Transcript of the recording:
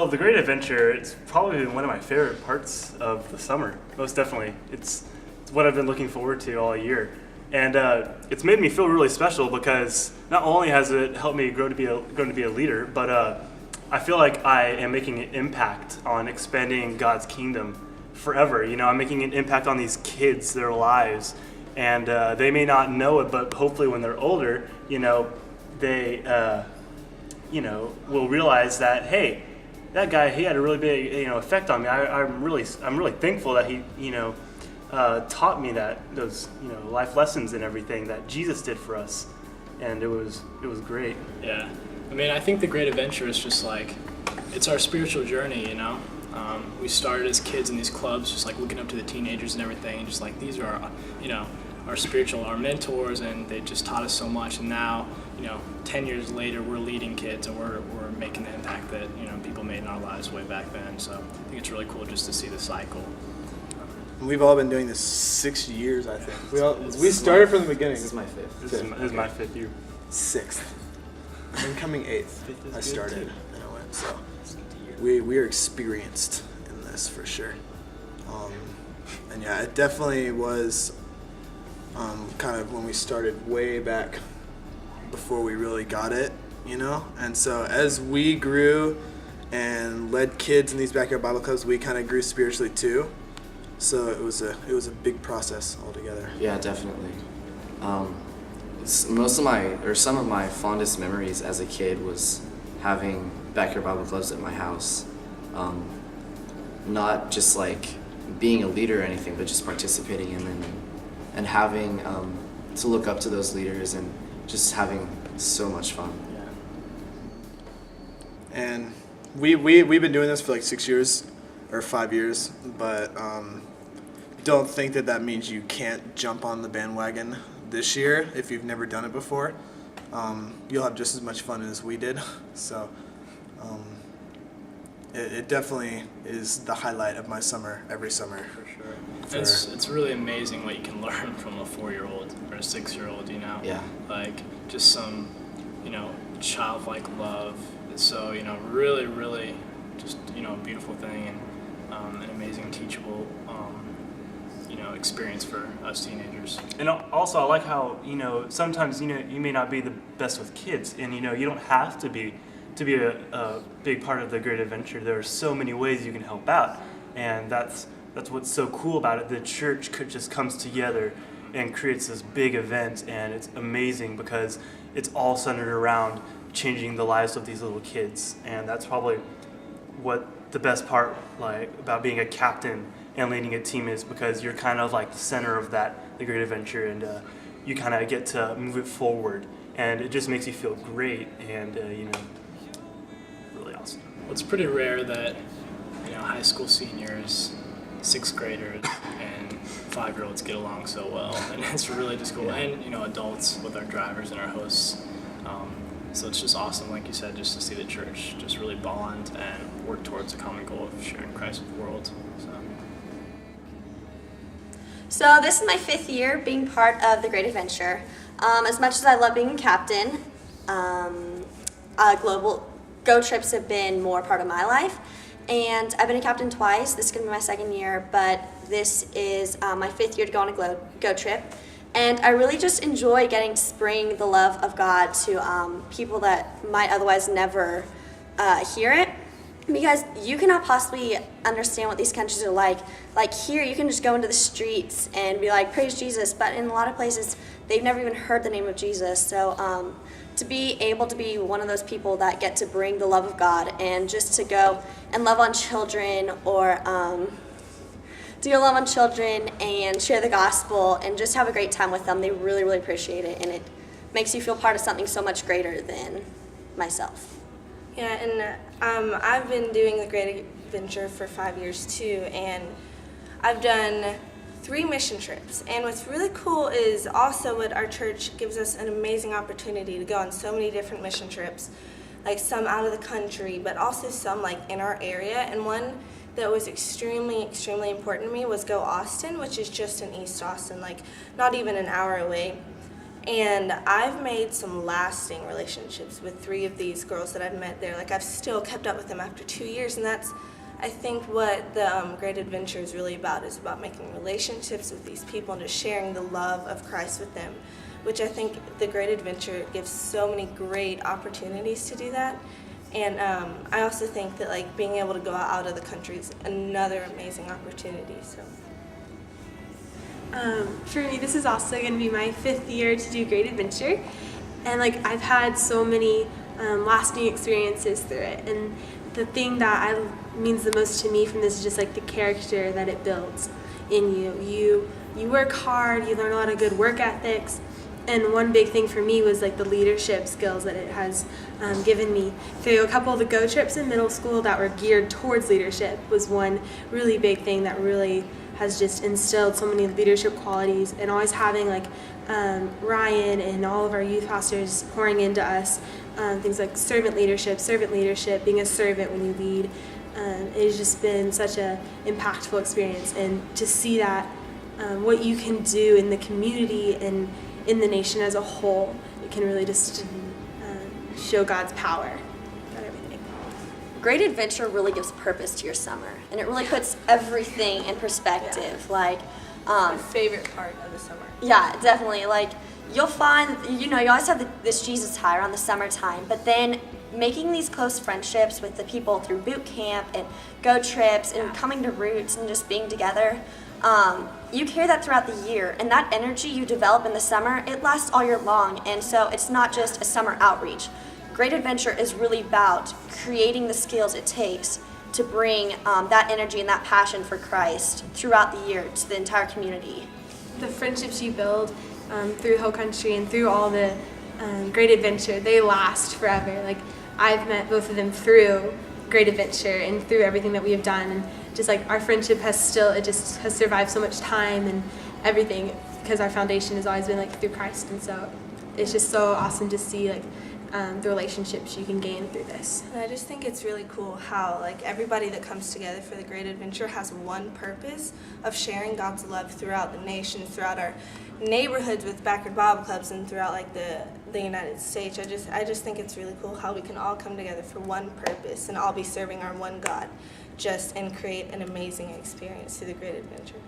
Well, the Great Adventure, it's probably one of my favorite parts of the summer, most definitely. It's what I've been looking forward to all year. And it's made me feel really special because not only has it helped me grow to be a leader, but I feel like I am making an impact on expanding God's kingdom forever. You know, I'm making an impact on these kids, their lives, and they may not know it, but hopefully when they're older, they will realize that, hey, that guy, he had a really big effect on me. I'm really thankful that he taught me those life lessons and everything that Jesus did for us, and it was great. Yeah, I mean, I think the Great Adventure is just like, it's our spiritual journey, we started as kids in these clubs, just like looking up to the teenagers and everything, and just like, these are our mentors, and they just taught us so much. And now 10 years later, we're leading kids, and we're making the impact that people made in our lives way back then. So I think it's really cool just to see the cycle. We've all been doing this 6 years, I think. We started from the beginning. This is my fifth. This is my fifth year. Sixth. I'm coming eighth. I started and I went. So we are experienced in this for sure. And yeah, it definitely was kind of when we started way back before we really got it, And so as we grew and led kids in these backyard Bible clubs, we kind of grew spiritually too. So it was a big process altogether. Yeah, definitely. Some of my fondest memories as a kid was having backyard Bible clubs at my house. Not just like being a leader or anything, but just participating in them and having to look up to those leaders and just having so much fun. Yeah. And we've been doing this for like 6 years or 5 years, but don't think that means you can't jump on the bandwagon this year if you've never done it before. You'll have just as much fun as we did. So it definitely is the highlight of my summer every summer. For sure. It's really amazing what you can learn from a 4-year-old or a 6-year-old, Yeah. Like just some, childlike love. So, really, really just, a beautiful thing and an amazing teachable, experience for us teenagers. And also, I like how sometimes you may not be the best with kids, and you don't have to be a big part of the Great Adventure. There are so many ways you can help out, and that's what's so cool about it. The church just comes together and creates this big event, and it's amazing because it's all centered around changing the lives of these little kids, and that's probably what the best part about being a captain and leading a team is, because you're kind of like the center of the Great Adventure, and you kind of get to move it forward, and it just makes you feel great and really awesome. Well, it's pretty rare that high school seniors, 6th graders, and 5-year-olds get along so well, and it's really just cool. And adults with our drivers and our hosts. So it's just awesome, like you said, just to see the church just really bond and work towards a common goal of sharing Christ with the world. So this is my 5th year being part of the Great Adventure. As much as I love being a captain, global go trips have been more part of my life. And I've been a captain twice. This is going to be my 2nd year, but this is my 5th year to go on a go trip. And I really just enjoy getting to bring the love of God to people that might otherwise never hear it. Because you cannot possibly understand what these countries are like. Like here, you can just go into the streets and be like, praise Jesus. But in a lot of places, they've never even heard the name of Jesus. So to be able to be one of those people that get to bring the love of God and just to go and love on children or to go love on children and share the gospel and just have a great time with them, they really, really appreciate it. And it makes you feel part of something so much greater than myself. Yeah, and I've been doing the Great Adventure for 5 years too, and I've done 3 mission trips. And what's really cool is also what our church gives us an amazing opportunity to go on so many different mission trips, like some out of the country, but also some like in our area. And one that was extremely, extremely important to me was Go Austin, which is just in East Austin, like not even an hour away. And I've made some lasting relationships with 3 of these girls that I've met there. Like, I've still kept up with them after 2 years, and that's, I think, what the Great Adventure is really about, is about making relationships with these people and just sharing the love of Christ with them, which I think the Great Adventure gives so many great opportunities to do that. And I also think that, like, being able to go out of the country is another amazing opportunity. So. For me, this is also going to be my 5th year to do Great Adventure, and like I've had so many lasting experiences through it. And the thing that means the most to me from this is just like the character that it builds in you. You work hard, you learn a lot of good work ethics, and one big thing for me was like the leadership skills that it has given me. Through a couple of the Go trips in middle school that were geared towards leadership was one really big thing that really has just instilled so many leadership qualities, and always having like Ryan and all of our youth pastors pouring into us things like servant leadership, being a servant when you lead. It has just been such an impactful experience, and to see that what you can do in the community and in the nation as a whole, it can really just show God's power about everything. Great Adventure really gives purpose to your summer, and it really puts everything in perspective. Like, My favorite part of the summer. yeah, definitely. Like, you'll find, you always have this Jesus high around the summertime, but then making these close friendships with the people through boot camp and Go trips and coming to Roots and just being together, you carry that throughout the year, and that energy you develop in the summer, it lasts all year long. And so it's not just a summer outreach. Great Adventure is really about creating the skills it takes to bring that energy and that passion for Christ throughout the year to the entire community. The friendships you build through Hill Country and through all the Great Adventure, they last forever. Like, I've met both of them through Great Adventure and through everything that we have done, and just like our friendship has survived so much time and everything because our foundation has always been like through Christ. And so it's just so awesome to see like the relationships you can gain through this. And I just think it's really cool how, like, everybody that comes together for the Great Adventure has one purpose of sharing God's love throughout the nation, throughout our neighborhoods with backyard Bible clubs, and throughout like the United States. I just think it's really cool how we can all come together for one purpose and all be serving our one God, and create an amazing experience through the Great Adventure.